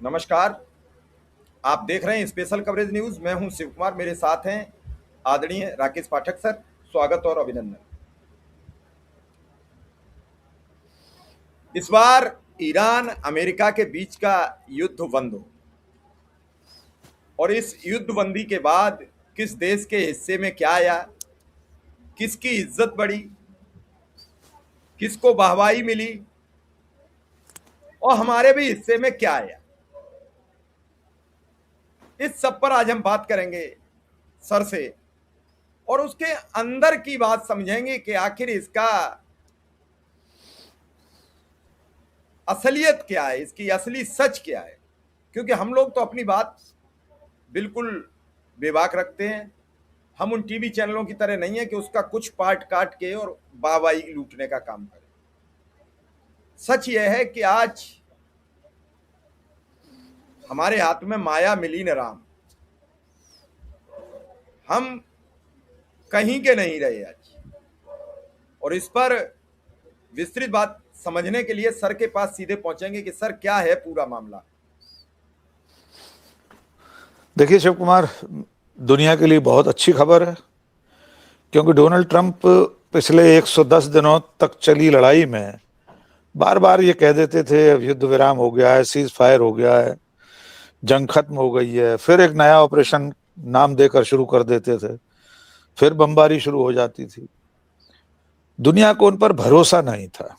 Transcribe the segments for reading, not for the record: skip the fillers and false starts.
नमस्कार। आप देख रहे हैं स्पेशल कवरेज न्यूज। मैं हूं शिव कुमार, मेरे साथ हैं आदरणीय राकेश पाठक सर। स्वागत और अभिनंदन। इस बार ईरान अमेरिका के बीच का युद्ध बंद हो और इस युद्ध बंदी के बाद किस देश के हिस्से में क्या आया, किसकी इज्जत बढ़ी, किसको वाहवाही मिली और हमारे भी हिस्से में क्या आया, इस सब पर आज हम बात करेंगे सर से और उसके अंदर की बात समझेंगे कि आखिर इसका असलियत क्या है, इसकी असली सच क्या है। क्योंकि हम लोग तो अपनी बात बिल्कुल बेबाक रखते हैं। हम उन टीवी चैनलों की तरह नहीं है कि उसका कुछ पार्ट काट के और वाहवाही लूटने का काम करें। सच यह है कि आज हमारे हाथ में माया मिली न राम, हम कहीं के नहीं रहे आज। और इस पर विस्तृत बात समझने के लिए सर के पास सीधे पहुंचेंगे कि सर क्या है पूरा मामला। देखिए शिव कुमार, दुनिया के लिए बहुत अच्छी खबर है क्योंकि डोनाल्ड ट्रंप पिछले 110 दिनों तक चली लड़ाई में बार बार ये कह देते थे अब युद्ध विराम हो गया है, सीज फायर हो गया है, जंग खत्म हो गई है। फिर एक नया ऑपरेशन नाम देकर शुरू कर देते थे, फिर बमबारी शुरू हो जाती थी। दुनिया को उन पर भरोसा नहीं था।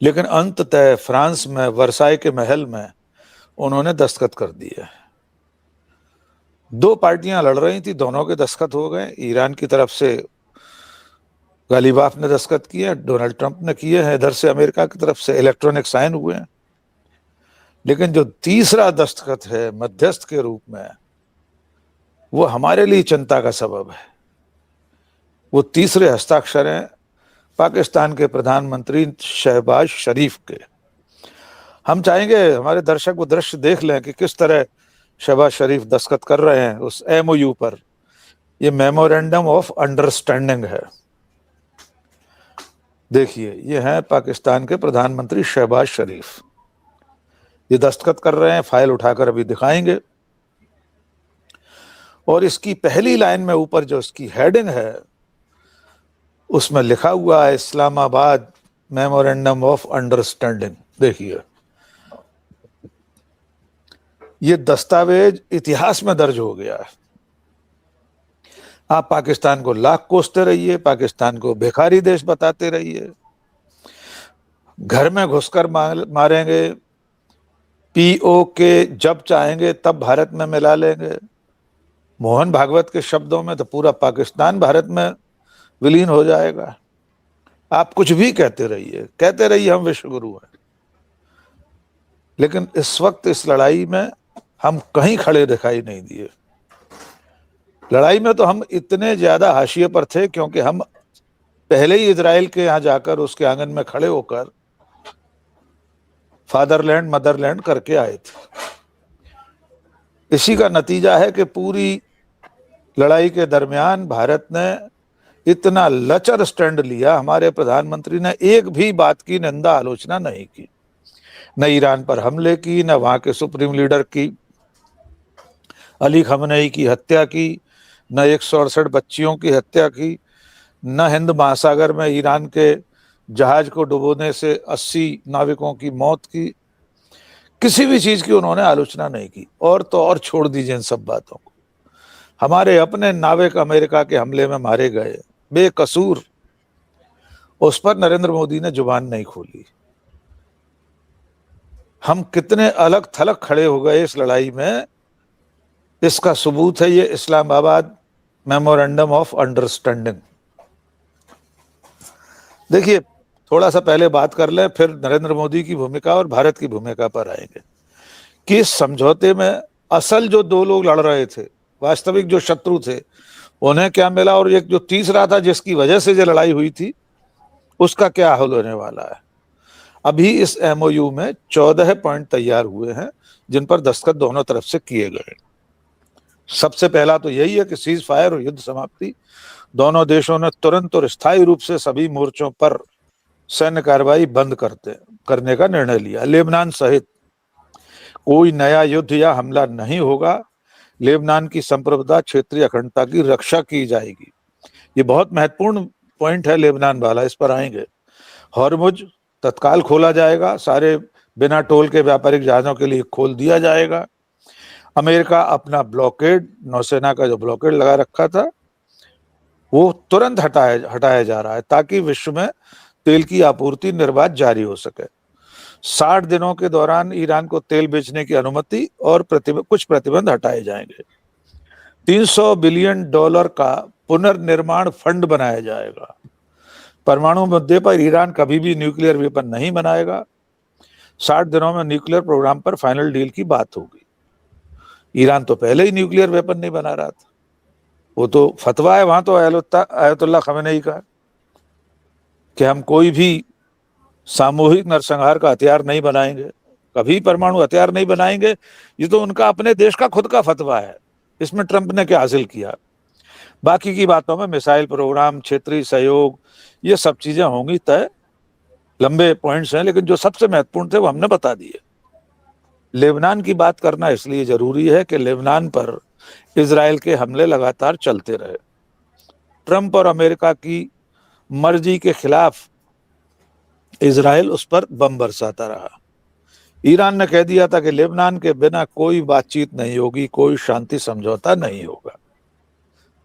लेकिन अंततः फ्रांस में वर्साई के महल में उन्होंने दस्तखत कर दिए। दो पार्टियां लड़ रही थी, दोनों के दस्तखत हो गए। ईरान की तरफ से गालिबाफ ने दस्तखत किए, डोनाल्ड ट्रंप ने किए हैं। इधर से अमेरिका की तरफ से इलेक्ट्रॉनिक साइन हुए हैं। लेकिन जो तीसरा दस्तखत है मध्यस्थ के रूप में, वो हमारे लिए चिंता का सबब है। वो तीसरे हस्ताक्षर हैं पाकिस्तान के प्रधानमंत्री शहबाज शरीफ के। हम चाहेंगे हमारे दर्शक वो दृश्य देख लें कि किस तरह शहबाज शरीफ दस्तखत कर रहे हैं उस एमओयू पर। ये मेमोरेंडम ऑफ अंडरस्टैंडिंग है। देखिए, ये हैं पाकिस्तान के प्रधानमंत्री शहबाज शरीफ, ये दस्तखत कर रहे हैं। फाइल उठाकर अभी दिखाएंगे। और इसकी पहली लाइन में ऊपर जो इसकी हेडिंग है उसमें लिखा हुआ है इस्लामाबाद मेमोरेंडम ऑफ अंडरस्टैंडिंग। देखिए, ये दस्तावेज इतिहास में दर्ज हो गया है। आप पाकिस्तान को लाख कोसते रहिए, पाकिस्तान को भिखारी देश बताते रहिए, घर में घुसकर मारेंगे, पीओके जब चाहेंगे तब भारत में मिला लेंगे। मोहन भागवत के शब्दों में तो पूरा पाकिस्तान भारत में विलीन हो जाएगा। आप कुछ भी कहते रहिए हम विश्व गुरु हैं। लेकिन इस वक्त इस लड़ाई में हम कहीं खड़े दिखाई नहीं दिए। लड़ाई में तो हम इतने ज्यादा हाशिए पर थे क्योंकि हम पहले ही इजराइल के यहां जाकर उसके आंगन में खड़े होकर फादरलैंड मदरलैंड करके आए थे। इसी का नतीजा है कि पूरी लड़ाई के दरमियान भारत ने इतना लचर स्टैंड लिया। हमारे प्रधानमंत्री ने एक भी बात की निंदा आलोचना नहीं की, न ईरान पर हमले की, न वहां के सुप्रीम लीडर की अली खमनेई की हत्या की, न 168 बच्चियों की हत्या की, न हिंद महासागर में ईरान के जहाज को डुबोने से 80 नाविकों की मौत की। किसी भी चीज की उन्होंने आलोचना नहीं की। और तो और छोड़ दीजिए इन सब बातों को। हमारे अपने नाविक अमेरिका के हमले में मारे गए बेकसूर, उस पर नरेंद्र मोदी ने जुबान नहीं खोली। हम कितने अलग थलग खड़े हो गए इस लड़ाई में, इसका सबूत है ये इस्लामाबाद मेमोरेंडम ऑफ अंडरस्टैंडिंग। देखिए, थोड़ा सा पहले बात कर लें, फिर नरेंद्र मोदी की भूमिका और भारत की भूमिका पर आएंगे कि इस समझौते में असल जो दो लोग लड़ रहे थे, वास्तविक जो शत्रु थे, उन्हें क्या मिला, और एक जो तीसरा था जिसकी वजह से जो लड़ाई हुई थी, उसका क्या हल होने वाला है। अभी इस एमओयू में 14 पॉइंट तैयार हुए हैं जिन पर दस्तखत दोनों तरफ से किए गए। सबसे पहला तो यही है कि सीज फायर और युद्ध समाप्ति। दोनों देशों ने तुरंत और स्थायी रूप से सभी मोर्चों पर सैन्य कार्रवाई बंद करने का निर्णय लिया। लेबनान सहित कोई नया युद्ध या हमला नहीं होगा। लेबनान की संप्रभुता, क्षेत्रीय अखंडता की रक्षा की जाएगी। ये बहुत महत्वपूर्ण पॉइंट है लेबनान वाला, इस पर आएंगे। हॉर्मुज तत्काल खोला जाएगा, सारे बिना टोल के व्यापारिक जहाजों के लिए खोल दिया जाएगा। अमेरिका अपना ब्लॉकेड, नौसेना का जो ब्लॉकेड लगा रखा था, वो तुरंत हटाया जा रहा है ताकि विश्व में तेल की आपूर्ति निर्बाध जारी हो सके। 60 दिनों के दौरान ईरान को तेल बेचने की अनुमति और कुछ प्रतिबंध हटाए जाएंगे। $300 बिलियन का पुनर्निर्माण फंड बनाया जाएगा। परमाणु मुद्दे पर ईरान कभी भी न्यूक्लियर वेपन नहीं बनाएगा। 60 दिनों में न्यूक्लियर प्रोग्राम पर फाइनल डील की बात होगी। ईरान तो पहले ही न्यूक्लियर वेपन नहीं बना रहा था, वो तो फतवा है वहां तो आयतुल्लाह खमेनेई का कि हम कोई भी सामूहिक नरसंहार का हथियार नहीं बनाएंगे, कभी परमाणु हथियार नहीं बनाएंगे। ये तो उनका अपने देश का खुद का फतवा है। इसमें ट्रंप ने क्या हासिल किया? बाकी की बातों में मिसाइल प्रोग्राम, क्षेत्रीय सहयोग, ये सब चीजें होंगी तय। लंबे पॉइंट्स हैं, लेकिन जो सबसे महत्वपूर्ण थे वो हमने बता दिए। लेबनान की बात करना इसलिए जरूरी है कि लेबनान पर इजराइल के हमले लगातार चलते रहे। ट्रंप और अमेरिका की मर्जी के खिलाफ इजराइल उस पर बम बरसाता रहा। ईरान ने कह दिया था कि लेबनान के बिना कोई बातचीत नहीं होगी, कोई शांति समझौता नहीं होगा।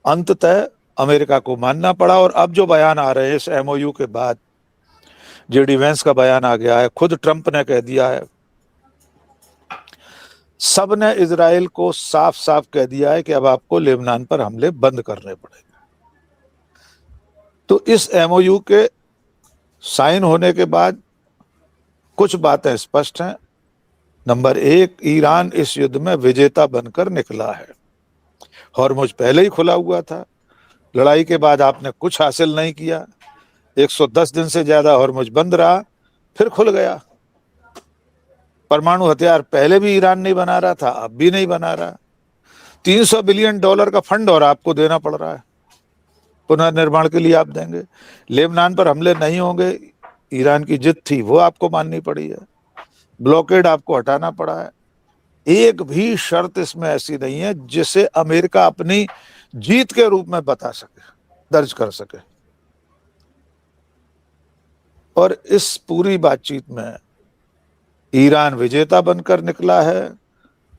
अंततः अमेरिका को मानना पड़ा। और अब जो बयान आ रहे हैं इस एमओयू के बाद, जेडी वेंस का बयान आ गया है, खुद ट्रंप ने कह दिया है, सब ने इजराइल को साफ साफ कह दिया है कि अब आपको लेबनान पर हमले बंद करने पड़ेंगे। तो इस एमओयू के साइन होने के बाद कुछ बातें स्पष्ट हैं। नंबर 1, ईरान इस युद्ध में विजेता बनकर निकला है। हॉर्मुज पहले ही खुला हुआ था, लड़ाई के बाद आपने कुछ हासिल नहीं किया। 110 दिन से ज्यादा हॉर्मुज बंद रहा, फिर खुल गया। परमाणु हथियार पहले भी ईरान नहीं बना रहा था, अब भी नहीं बना रहा। $300 बिलियन का फंड और आपको देना पड़ रहा है, पुनर्निर्माण के लिए आप देंगे। लेबनान पर हमले नहीं होंगे, ईरान की जिद थी वो आपको माननी पड़ी है। ब्लॉकेड आपको हटाना पड़ा है। एक भी शर्त इसमें ऐसी नहीं है जिसे अमेरिका अपनी जीत के रूप में बता सके, दर्ज कर सके। और इस पूरी बातचीत में ईरान विजेता बनकर निकला है।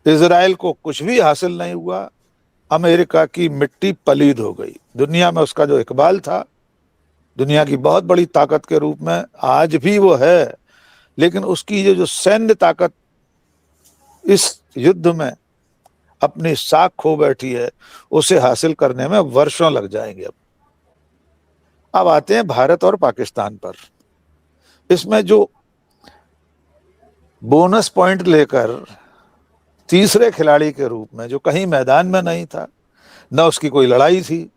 इजराइल को कुछ भी हासिल नहीं हुआ। अमेरिका की मिट्टी पलीद हो गई। दुनिया में उसका जो इकबाल था, दुनिया की बहुत बड़ी ताकत के रूप में आज भी वो है, लेकिन उसकी ये जो सैन्य ताकत इस युद्ध में अपनी साख खो बैठी है, उसे हासिल करने में वर्षों लग जाएंगे। अब आते हैं भारत और पाकिस्तान पर। इसमें जो बोनस पॉइंट लेकर तीसरे खिलाड़ी के रूप में, जो कहीं मैदान में नहीं था, न उसकी कोई लड़ाई थी,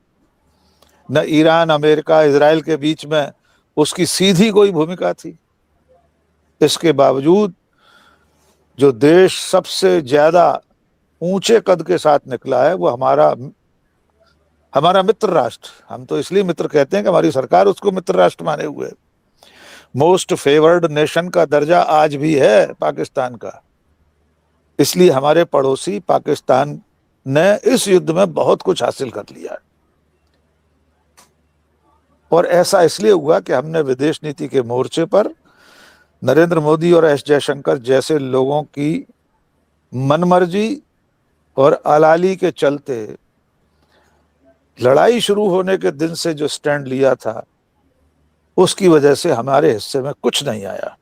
न ईरान, अमेरिका, इजराइल के बीच में उसकी सीधी कोई भूमिका थी, इसके बावजूद जो देश सबसे ज्यादा ऊंचे कद के साथ निकला है वो हमारा मित्र राष्ट्र। हम तो इसलिए मित्र कहते हैं कि हमारी सरकार उसको मित्र राष्ट्र माने हुए। मोस्ट फेवर्ड नेशन का दर्जा आज भी है पाकिस्तान का। इसलिए हमारे पड़ोसी पाकिस्तान ने इस युद्ध में बहुत कुछ हासिल कर लिया है। और ऐसा इसलिए हुआ कि हमने विदेश नीति के मोर्चे पर नरेंद्र मोदी और एस जयशंकर जैसे लोगों की मनमर्जी और अलाली के चलते लड़ाई शुरू होने के दिन से जो स्टैंड लिया था, उसकी वजह से हमारे हिस्से में कुछ नहीं आया।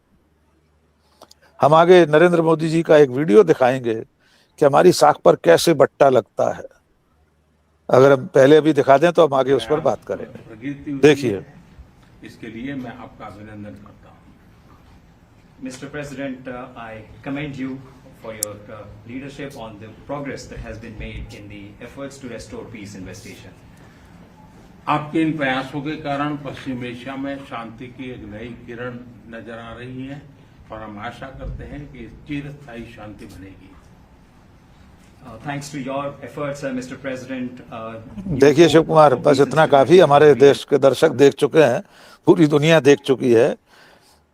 हम आगे नरेंद्र मोदी जी का एक वीडियो दिखाएंगे कि हमारी साख पर कैसे बट्टा लगता है। अगर हम पहले अभी दिखा दें तो हम आगे उस पर बात करेंगे। देखिए, इसके लिए मैं आपका अभिनंदन करता हूं। Mr. President, I commend you for your leadership on the progress that has been made in the efforts to restore peace in West Asia. आपके इन प्रयासों के कारण पश्चिम एशिया में शांति की एक नई किरण नजर आ रही है और हम आशा करते हैं कि चिरस्थायी शांति बनेगी। Thanks to your efforts, Mr. President. देखिए शिव कुमार, बस इतना काफी। हमारे देश के दर्शक देख चुके हैं, पूरी दुनिया देख चुकी है।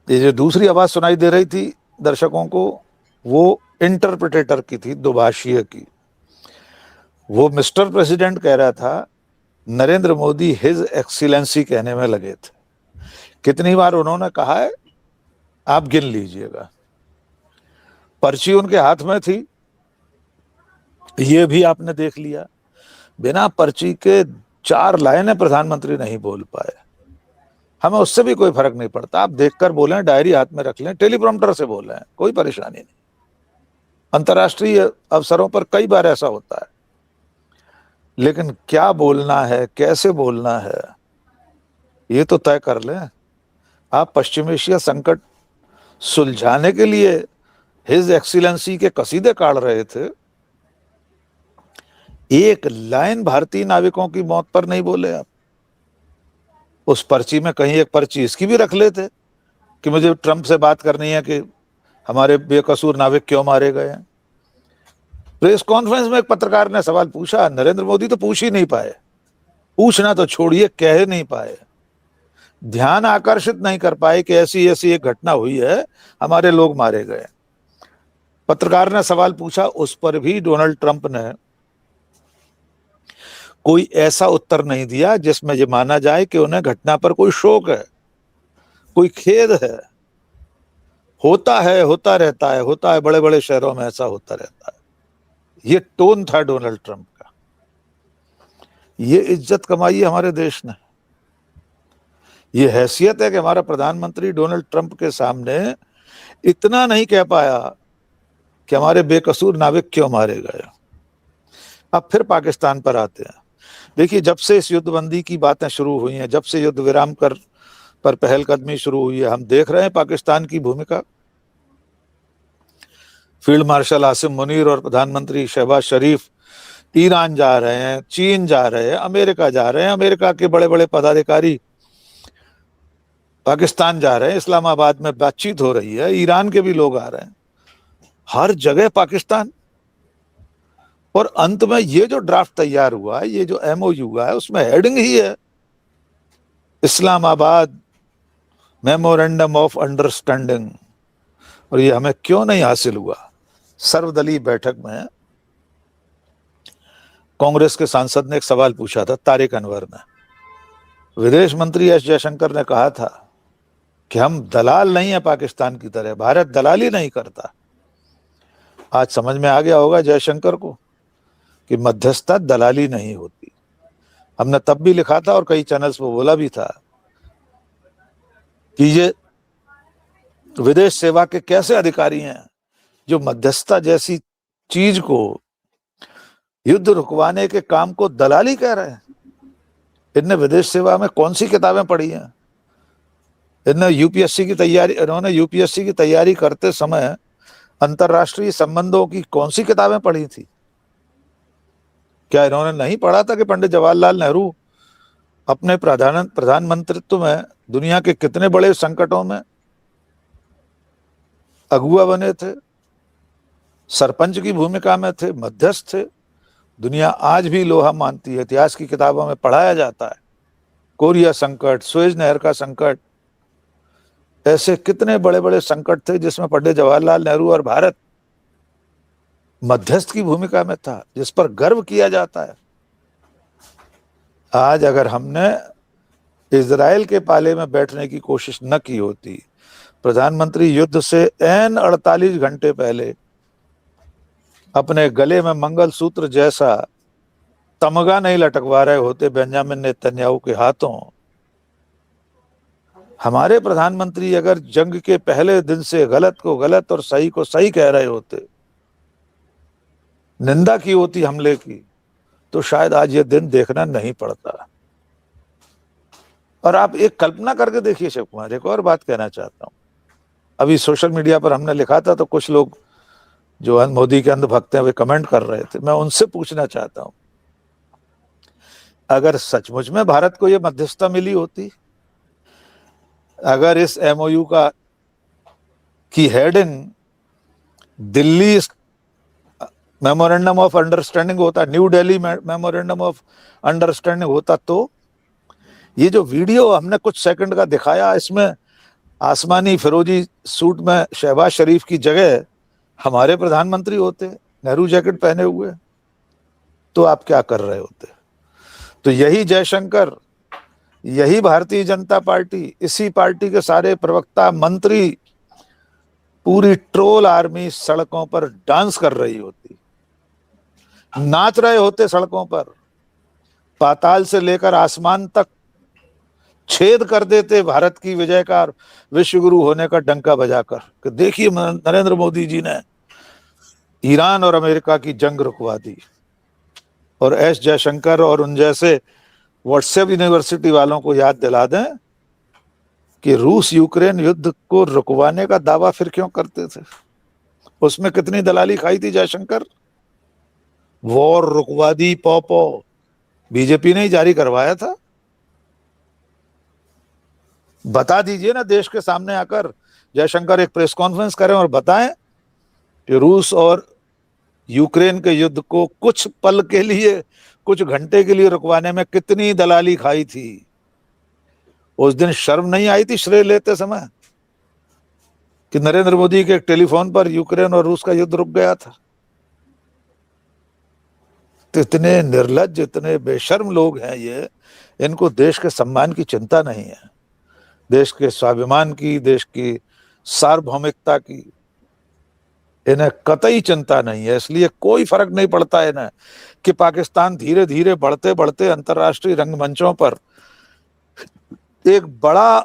ये जो दूसरी आवाज सुनाई दे रही थी दर्शकों को, वो इंटरप्रिटेटर की थी, दुभाषीय की। वो मिस्टर प्रेसिडेंट कह रहा था, नरेंद्र मोदी हिज एक्सीलेंसी कहने में लगे थे। कितनी बार उन्होंने कहा है आप गिन लीजिएगा। पर्ची उनके हाथ में थी, ये भी आपने देख लिया। बिना पर्ची के 4 लाइनें प्रधानमंत्री नहीं बोल पाए। हमें उससे भी कोई फर्क नहीं पड़ता, आप देखकर बोलें, डायरी हाथ में रख लें, टेलीप्रॉम्प्टर से बोलें, कोई परेशानी नहीं। अंतर्राष्ट्रीय अवसरों पर कई बार ऐसा होता है, लेकिन क्या बोलना है, कैसे बोलना है, ये तो तय कर लें। आप पश्चिम एशिया संकट सुलझाने के लिए हिज एक्सीलेंसी के कसीदे काढ़ रहे थे, एक लाइन भारतीय नाविकों की मौत पर नहीं बोले आप। उस पर्ची में कहीं एक पर्ची इसकी भी रख लेते कि मुझे ट्रंप से बात करनी है कि हमारे बेकसूर नाविक क्यों मारे गए हैं। प्रेस कॉन्फ्रेंस में एक पत्रकार ने सवाल पूछा, नरेंद्र मोदी तो पूछ ही नहीं पाए, पूछना तो छोड़िए, कह नहीं पाए, ध्यान आकर्षित नहीं कर पाए कि ऐसी ऐसी एक घटना हुई है, हमारे लोग मारे गए। पत्रकार ने सवाल पूछा, उस पर भी डोनाल्ड ट्रंप ने कोई ऐसा उत्तर नहीं दिया जिसमें यह माना जाए कि उन्हें घटना पर कोई शोक है, कोई खेद है। होता है, होता रहता है, होता है, बड़े बड़े शहरों में ऐसा होता रहता है। ये टोन था डोनाल्ड ट्रंप का। ये इज्जत कमाई है हमारे देश ने, ये हैसियत है कि हमारा प्रधानमंत्री डोनाल्ड ट्रंप के सामने इतना नहीं कह पाया कि हमारे बेकसूर नाविक क्यों मारे गए। अब फिर पाकिस्तान पर आते हैं। देखिए, जब से इस युद्धबंदी की बातें शुरू हुई हैं, जब से युद्ध विराम पर पहलकदमी शुरू हुई है, हम देख रहे हैं पाकिस्तान की भूमिका। फील्ड मार्शल आसिम मुनीर और प्रधानमंत्री शहबाज शरीफ ईरान जा रहे हैं, चीन जा रहे हैं, अमेरिका जा रहे हैं, अमेरिका के बड़े बड़े पदाधिकारी पाकिस्तान जा रहे हैं, इस्लामाबाद में बातचीत हो रही है, ईरान के भी लोग आ रहे हैं, हर जगह पाकिस्तान। और अंत में ये जो ड्राफ्ट तैयार हुआ है, ये जो एमओयू हुआ है, उसमें हेडिंग ही है इस्लामाबाद मेमोरेंडम ऑफ अंडरस्टैंडिंग। और ये हमें क्यों नहीं हासिल हुआ? सर्वदलीय बैठक में कांग्रेस के सांसद ने एक सवाल पूछा था, तारिक अनवर ने। विदेश मंत्री एस जयशंकर ने कहा था कि हम दलाल नहीं है पाकिस्तान की तरह, भारत दलाली नहीं करता। आज समझ में आ गया होगा जयशंकर को कि मध्यस्थता दलाली नहीं होती। हमने तब भी लिखा था और कई चैनल्स पर बोला भी था कि ये विदेश सेवा के कैसे अधिकारी हैं जो मध्यस्थता जैसी चीज को, युद्ध रुकवाने के काम को दलाली कह रहे हैं। इनने विदेश सेवा में कौन सी किताबें पढ़ी हैं? इन्होंने यूपीएससी की तैयारी करते समय अंतर्राष्ट्रीय संबंधों की कौन सी किताबें पढ़ी थी? क्या इन्होंने नहीं पढ़ा था कि पंडित जवाहरलाल नेहरू अपने प्रधानमंत्रित्व में दुनिया के कितने बड़े संकटों में अगुआ बने थे, सरपंच की भूमिका में थे, मध्यस्थ थे। दुनिया आज भी लोहा मानती है, इतिहास की किताबों में पढ़ाया जाता है। कोरिया संकट, सुएज नहर का संकट, ऐसे कितने बड़े बड़े संकट थे जिसमें पंडित जवाहरलाल नेहरू और भारत मध्यस्थ की भूमिका में था, जिस पर गर्व किया जाता है। आज अगर हमने इजराइल के पाले में बैठने की कोशिश न की होती, प्रधानमंत्री युद्ध से ऐन 48 घंटे पहले अपने गले में मंगलसूत्र जैसा तमगा नहीं लटकवा रहे होते बेंजामिन नेतन्याहू के हाथों, हमारे प्रधानमंत्री अगर जंग के पहले दिन से गलत को गलत और सही को सही कह रहे होते, निंदा की होती हमले की, तो शायद आज ये दिन देखना नहीं पड़ता। और आप एक कल्पना करके देखिए शिव कुमार, एक और बात कहना चाहता हूं। अभी सोशल मीडिया पर हमने लिखा था तो कुछ लोग जो मोदी के अंधभक्त हैं वे कमेंट कर रहे थे। मैं उनसे पूछना चाहता हूं, अगर सचमुच में भारत को यह मध्यस्थता मिली होती, अगर इस एमओयू की heading Delhi memorandum of understanding होता, New Delhi memorandum of understanding होता, तो ये जो वीडियो हमने कुछ सेकंड का दिखाया, इसमें आसमानी फिरोजी सूट में शहबाज शरीफ की जगह हमारे प्रधानमंत्री होते, नेहरू जैकेट पहने हुए, तो आप क्या कर रहे होते? तो यही जयशंकर, यही भारतीय जनता पार्टी, इसी पार्टी के सारे प्रवक्ता, मंत्री, पूरी ट्रोल आर्मी सड़कों पर डांस कर रही होती, नाच रहे होते सड़कों पर, पाताल से लेकर आसमान तक छेद कर देते भारत की विजय का, विश्व गुरु होने का डंका बजाकर कि देखिए नरेंद्र मोदी जी ने ईरान और अमेरिका की जंग रुकवा दी। और एस जयशंकर और उन जैसे व्हाट्सएप यूनिवर्सिटी वालों को याद दिला दें कि रूस यूक्रेन युद्ध को रुकवाने का दावा फिर क्यों करते थे? उसमें कितनी दलाली खाई थी जयशंकर? वॉर रुकवा दी, पॉपो बीजेपी ने ही जारी करवाया था। बता दीजिए ना देश के सामने आकर, जयशंकर एक प्रेस कॉन्फ्रेंस करें और बताएं कि रूस और यूक्रेन के युद्ध को कुछ पल के लिए, कुछ घंटे के लिए रुकवाने में कितनी दलाली खाई थी। उस दिन शर्म नहीं आई थी श्रेय लेते समय कि नरेंद्र मोदी के टेलीफोन पर यूक्रेन और रूस का युद्ध रुक गया था? तो इतने निर्लज्ज, इतने बेशर्म लोग हैं ये, इनको देश के सम्मान की चिंता नहीं है, देश के स्वाभिमान की, देश की सार्वभौमिकता की इन्हें कतई चिंता नहीं है। इसलिए कोई फर्क नहीं पड़ता इन्हें कि पाकिस्तान धीरे धीरे बढ़ते बढ़ते अंतर्राष्ट्रीय रंगमंचों पर एक बड़ा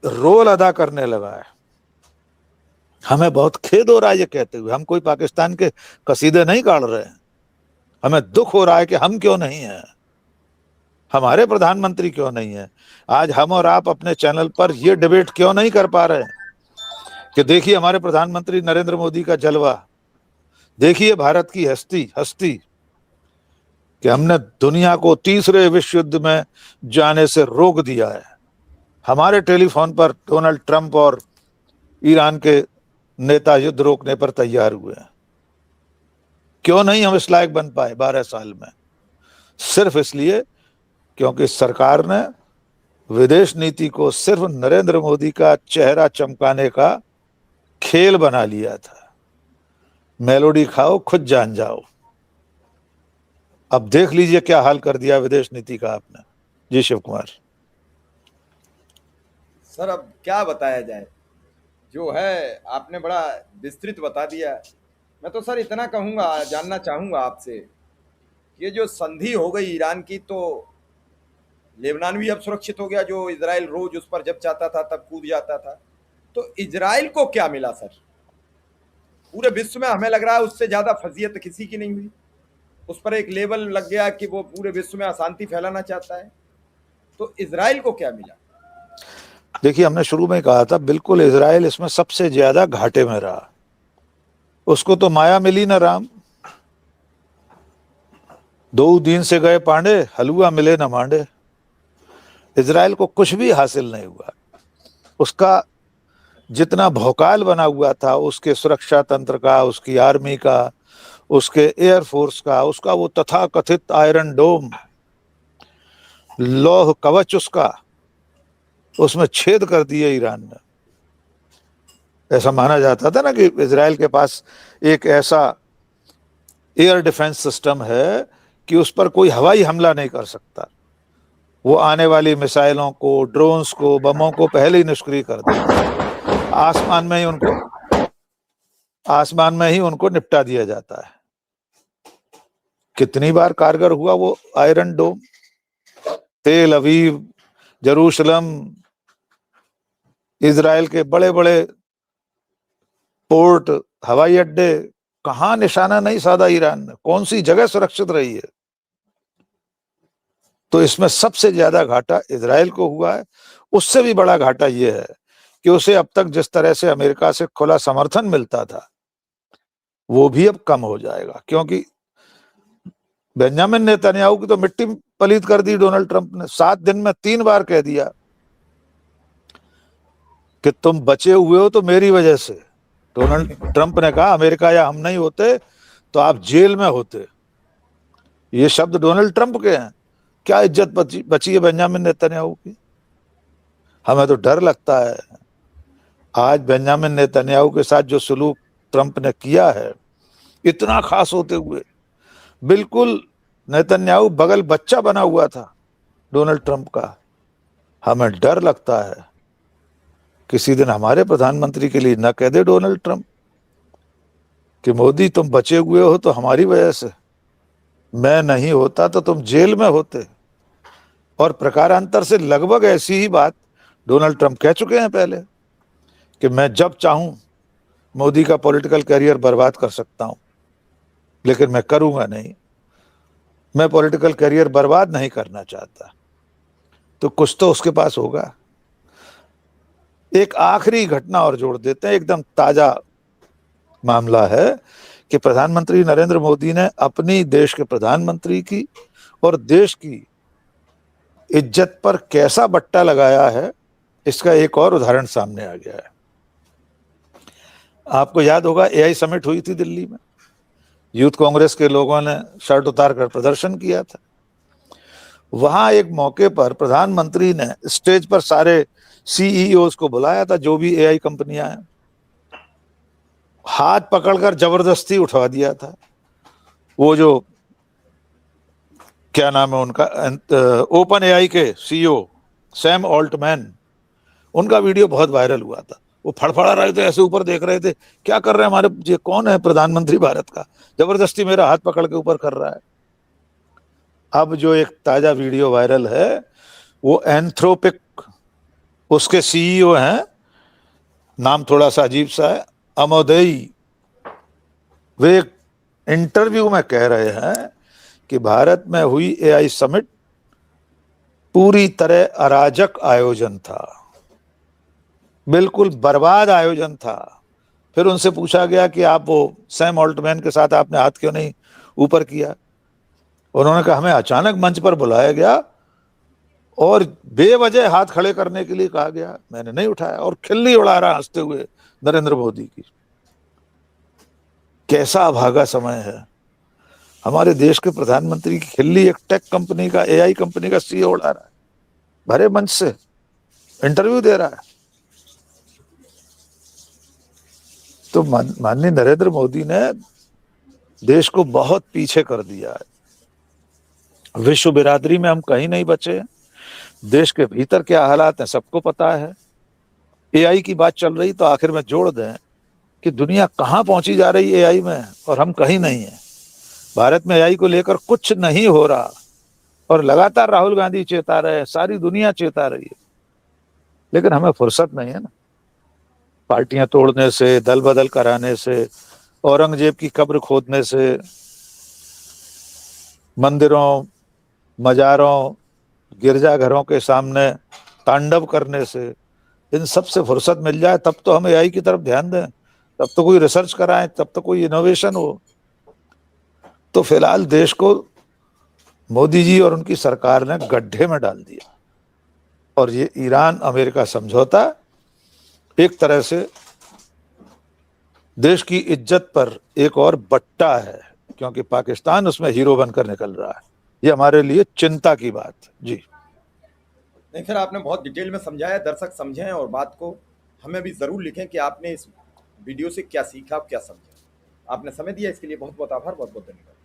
रोल अदा करने लगा है। हमें बहुत खेद हो रहा है ये कहते हुए, हम कोई पाकिस्तान के कसीदे नहीं गाड़ रहे हैं, हमें दुख हो रहा है कि हम क्यों नहीं हैं, हमारे प्रधानमंत्री क्यों नहीं है। आज हम और आप अपने चैनल पर ये डिबेट क्यों नहीं कर पा रहे कि देखिए हमारे प्रधानमंत्री नरेंद्र मोदी का जलवा, देखिए भारत की हस्ती कि हमने दुनिया को तीसरे विश्व युद्ध में जाने से रोक दिया है। हमारे टेलीफोन पर डोनाल्ड ट्रंप और ईरान के नेता युद्ध रोकने पर तैयार हुए हैं। क्यों नहीं हम इस लायक बन पाए 12 साल में? सिर्फ इसलिए क्योंकि सरकार ने विदेश नीति को सिर्फ नरेंद्र मोदी का चेहरा चमकाने का खेल बना लिया था। मेलोडी खाओ खुद जान जाओ। अब देख लीजिए क्या हाल कर दिया विदेश नीति का आपने। जी शिव कुमार। सर अब क्या बताया जाए, जो है आपने बड़ा विस्तृत बता दिया। मैं तो सर इतना कहूँगा, जानना चाहूँगा आपसे, ये जो संधि हो गई ईरान की, तो लेबनान भी अब सुरक्षित हो गया, जो इजराइल रोज उस पर जब चाहता था तब कूद जाता था। तो इजराइल को क्या मिला सर? पूरे विश्व में हमें लग रहा है उससे ज्यादा फजीयत किसी की नहीं हुई। उस पर एक लेबल लग गया कि वो पूरे विश्व में अशांति फैलाना चाहता है। तो इजराइल को क्या मिला? देखिए हमने शुरू में कहा था, बिल्कुल इजराइल इसमें सबसे ज्यादा घाटे में रहा। उसको तो माया मिली न राम, 2 दिन से गए पांडे, हलवा मिले न मांडे। इजराइल को कुछ भी हासिल नहीं हुआ। उसका जितना भौकाल बना हुआ था, उसके सुरक्षा तंत्र का, उसकी आर्मी का, उसके एयरफोर्स का, उसका वो तथाकथित आयरन डोम, लौह कवच, उसमें छेद कर दिए ईरान ने। ऐसा माना जाता था ना कि इजराइल के पास एक ऐसा एयर डिफेंस सिस्टम है कि उस पर कोई हवाई हमला नहीं कर सकता। वो आने वाली मिसाइलों को, ड्रोन्स को, बमों को पहले ही निष्क्रिय कर देता। आसमान में ही उनको निपटा दिया जाता है। कितनी बार कारगर हुआ वो आयरन डोम? तेल अवीव, जेरूशलम, इजराइल के बड़े बड़े पोर्ट, हवाई अड्डे, कहां निशाना नहीं साधा ईरान ने? कौन सी जगह सुरक्षित रही है? तो इसमें सबसे ज्यादा घाटा इजराइल को हुआ है। उससे भी बड़ा घाटा यह है कि उसे अब तक जिस तरह से अमेरिका से खुला समर्थन मिलता था, वो भी अब कम हो जाएगा, क्योंकि बेंजामिन नेतन्याहू की तो मिट्टी पलीत कर दी डोनाल्ड ट्रंप ने। 7 दिन में 3 बार कह दिया कि तुम बचे हुए हो तो मेरी वजह से। डोनाल्ड ट्रंप ने कहा अमेरिका या हम नहीं होते तो आप जेल में होते। ये शब्द डोनाल्ड ट्रंप के हैं। क्या इज्जत बची है बेंजामिन नेतन्याहू की? हमें तो डर लगता है आज बेंजामिन नेतन्याहू के साथ जो सुलूक ट्रंप ने किया है, इतना खास होते हुए, बिल्कुल नेतन्याहू बगल बच्चा बना हुआ था डोनाल्ड ट्रंप का। हमें डर लगता है किसी दिन हमारे प्रधानमंत्री के लिए न कह दे डोनाल्ड ट्रंप कि मोदी तुम बचे हुए हो तो हमारी वजह से, मैं नहीं होता तो तुम जेल में होते। और प्रकारांतर से लगभग ऐसी ही बात डोनाल्ड ट्रंप कह चुके हैं पहले कि मैं जब चाहूं मोदी का पॉलिटिकल करियर बर्बाद कर सकता हूं, लेकिन मैं करूंगा नहीं। मैं पॉलिटिकल करियर बर्बाद नहीं करना चाहता। तो कुछ तो उसके पास होगा। एक आखिरी घटना और जोड़ देते हैं, एकदम ताजा मामला है कि प्रधानमंत्री नरेंद्र मोदी ने अपनी देश के प्रधानमंत्री की और देश की इज्जत पर कैसा बट्टा लगाया है, इसका एक और उदाहरण सामने आ गया है। आपको याद होगा एआई समिट हुई थी दिल्ली में, यूथ कांग्रेस के लोगों ने शर्ट उतार कर प्रदर्शन किया था। वहां एक मौके पर प्रधानमंत्री ने स्टेज पर सारे सीईओ को बुलाया था, जो भी एआई कंपनियां हैं, हाथ पकड़कर जबरदस्ती उठवा दिया था। वो जो क्या नाम है उनका, ओपन एआई के सीईओ सैम ऑल्टमैन, उनका वीडियो बहुत वायरल हुआ था। वो फड़फड़ा रहे थे, ऐसे ऊपर देख रहे थे, क्या कर रहे हैं हमारे, ये कौन है प्रधानमंत्री भारत का, जबरदस्ती मेरा हाथ पकड़ के ऊपर कर रहा है। अब जो एक ताजा वीडियो वायरल है, वो एंथ्रोपिक, उसके सीईओ हैं, नाम थोड़ा सा अजीब सा है, अमोदई। वे एक इंटरव्यू में कह रहे हैं कि भारत में हुई एआई समिट पूरी तरह अराजक आयोजन था, बिल्कुल बर्बाद आयोजन था। फिर उनसे पूछा गया कि आप वो सैम ऑल्टमैन के साथ आपने हाथ क्यों नहीं ऊपर किया। उन्होंने कहा हमें अचानक मंच पर बुलाया गया और बेवजह हाथ खड़े करने के लिए कहा गया, मैंने नहीं उठाया, और खिल्ली उड़ा रहा हंसते हुए नरेंद्र मोदी की। कैसा अभागा समय है। हमारे देश के प्रधानमंत्री की खिल्ली एक टेक कंपनी का, एआई कंपनी का सीईओ उड़ा रहा है, भरे मंच से इंटरव्यू दे रहा है। तो माननीय नरेंद्र मोदी ने देश को बहुत पीछे कर दिया है। विश्व बिरादरी में हम कहीं नहीं बचे। देश के भीतर क्या हालात हैं सबको पता है। एआई की बात चल रही तो आखिर में जोड़ दें कि दुनिया कहां पहुंची जा रही है एआई में, और हम कहीं नहीं है। भारत में एआई को लेकर कुछ नहीं हो रहा, और लगातार राहुल गांधी चेता रहे, सारी दुनिया चेता रही है, लेकिन हमें फुर्सत नहीं है ना। पार्टियां तोड़ने से, दल बदल कराने से, औरंगजेब की कब्र खोदने से, मंदिरों, मजारों, गिरजाघरों के सामने तांडव करने से, इन सब से फुर्सत मिल जाए तब तो हम एआई की तरफ ध्यान दें, तब तो कोई रिसर्च कराएं, तब तो कोई इनोवेशन हो। तो फिलहाल देश को मोदी जी और उनकी सरकार ने गड्ढे में डाल दिया, और ये ईरान अमेरिका समझौता एक तरह से देश की इज्जत पर एक और बट्टा है, क्योंकि पाकिस्तान उसमें हीरो बनकर निकल रहा है। ये हमारे लिए चिंता की बात जी। नहीं, फिर आपने बहुत डिटेल में समझाया, दर्शक समझें और बात को हमें भी ज़रूर लिखें कि आपने इस वीडियो से क्या सीखा, क्या समझा। आपने समय दिया इसके लिए बहुत बहुत आभार, बहुत बहुत धन्यवाद।